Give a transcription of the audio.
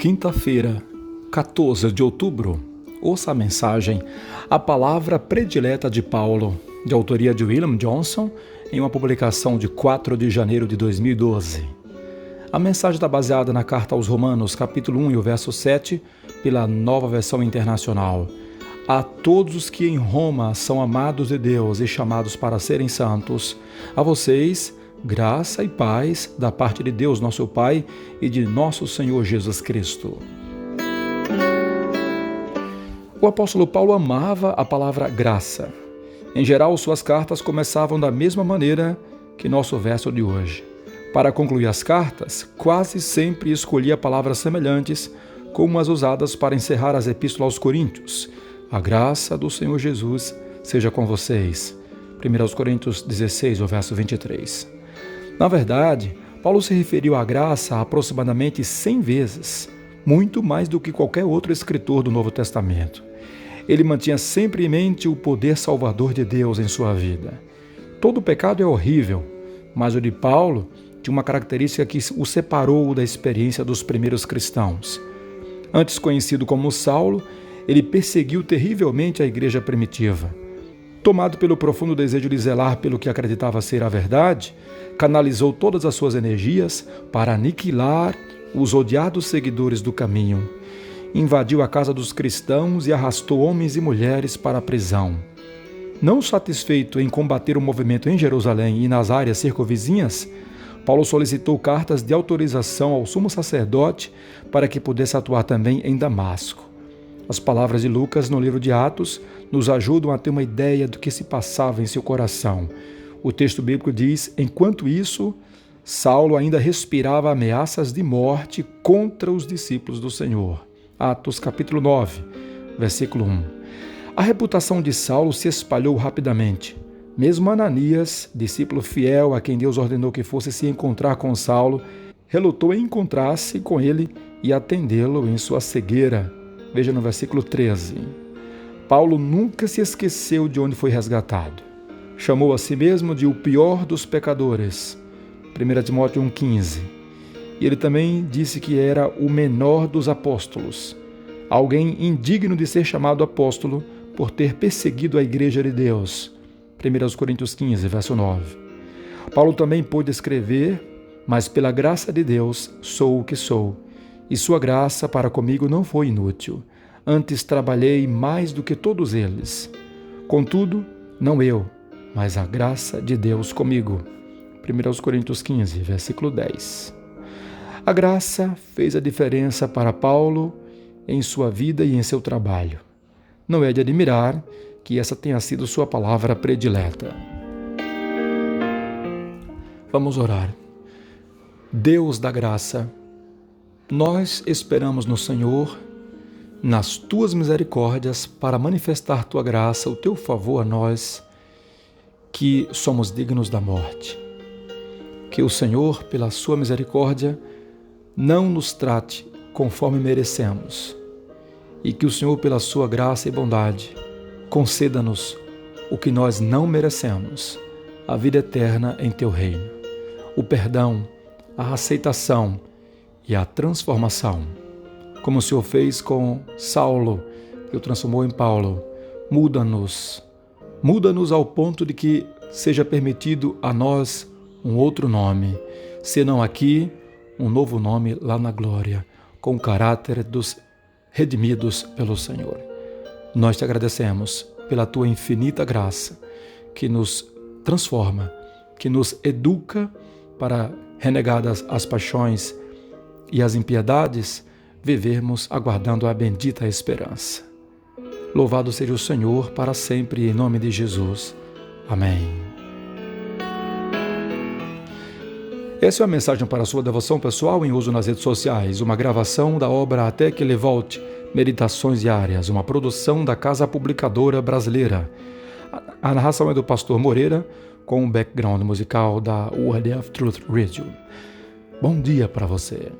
Quinta-feira, 14 de outubro, ouça a mensagem A Palavra Predileta de Paulo, de autoria de William Johnson, em uma publicação de 4 de janeiro de 2012. A mensagem está baseada na Carta aos Romanos, capítulo 1 e o verso 7, pela Nova Versão Internacional. A todos os que em Roma são amados de Deus e chamados para serem santos, a vocês, graça e paz da parte de Deus, nosso Pai, e de nosso Senhor Jesus Cristo. O apóstolo Paulo amava a palavra graça. Em geral, suas cartas começavam da mesma maneira que nosso verso de hoje. Para concluir as cartas, quase sempre escolhia palavras semelhantes, como as usadas para encerrar as epístolas aos Coríntios. A graça do Senhor Jesus seja com vocês. 1 Coríntios 16, o verso 23. Na verdade, Paulo se referiu à graça aproximadamente 100 vezes, muito mais do que qualquer outro escritor do Novo Testamento. Ele mantinha sempre em mente o poder salvador de Deus em sua vida. Todo pecado é horrível, mas o de Paulo tinha uma característica que o separou da experiência dos primeiros cristãos. Antes conhecido como Saulo, ele perseguiu terrivelmente a igreja primitiva. Tomado pelo profundo desejo de zelar pelo que acreditava ser a verdade, canalizou todas as suas energias para aniquilar os odiados seguidores do caminho. Invadiu a casa dos cristãos e arrastou homens e mulheres para a prisão. Não satisfeito em combater o movimento em Jerusalém e nas áreas circunvizinhas, Paulo solicitou cartas de autorização ao sumo sacerdote para que pudesse atuar também em Damasco. As palavras de Lucas no livro de Atos nos ajudam a ter uma ideia do que se passava em seu coração. O texto bíblico diz: enquanto isso, Saulo ainda respirava ameaças de morte contra os discípulos do Senhor. Atos capítulo 9, versículo 1. A reputação de Saulo se espalhou rapidamente. Mesmo Ananias, discípulo fiel a quem Deus ordenou que fosse se encontrar com Saulo, relutou em encontrar-se com ele e atendê-lo em sua cegueira. Veja no versículo 13. Paulo nunca se esqueceu de onde foi resgatado. Chamou a si mesmo de o pior dos pecadores. 1 Timóteo 1,15. E ele também disse que era o menor dos apóstolos. Alguém indigno de ser chamado apóstolo por ter perseguido a igreja de Deus. 1 Coríntios 15, verso 9. Paulo também pôde escrever: mas pela graça de Deus sou o que sou. E sua graça para comigo não foi inútil. Antes trabalhei mais do que todos eles. Contudo, não eu, mas a graça de Deus comigo. 1 Coríntios 15, versículo 10. A graça fez a diferença para Paulo em sua vida e em seu trabalho. Não é de admirar que essa tenha sido sua palavra predileta. Vamos orar. Deus da graça, nós esperamos no Senhor, nas tuas misericórdias, para manifestar tua graça, o teu favor a nós, que somos dignos da morte. Que o Senhor, pela sua misericórdia, não nos trate conforme merecemos, e que o Senhor, pela sua graça e bondade, conceda-nos o que nós não merecemos, a vida eterna em teu reino, o perdão, a aceitação e a transformação, como o Senhor fez com Saulo e o transformou em Paulo. Muda-nos ao ponto de que seja permitido a nós um outro nome, senão aqui um novo nome lá na glória, com o caráter dos redimidos pelo Senhor. Nós te agradecemos pela tua infinita graça, que nos transforma, que nos educa para, renegadas as paixões e as impiedades, vivermos aguardando a bendita esperança. Louvado seja o Senhor para sempre, em nome de Jesus. Amém. Essa é a mensagem para a sua devoção pessoal em uso nas redes sociais, uma gravação da obra Até que Ele Volte, Meditações Diárias, uma produção da Casa Publicadora Brasileira. A narração é do Pastor Moreira, com o background musical da Word of Truth Radio. Bom dia para você.